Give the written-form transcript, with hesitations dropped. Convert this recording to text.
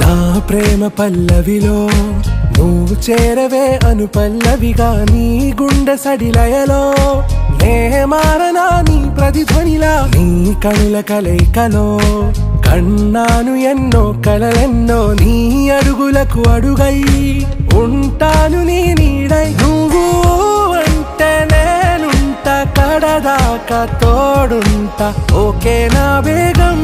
నా ప్రేమ పల్లవిలో నువ్వు చేరవే అను పల్లవిగా నీ గుండె సడిలయలో నే మారనా నీ ప్రతిధ్వనిలా నీ కనుల కలయికలో కన్నాను ఎన్నో కలలెన్నో నీ అడుగులకు అడుగై ఉంటాను నీ నీడై నువ్వు అంటే నేనుంటా కడదాకా తోడుంటా ఓకే నా బేగం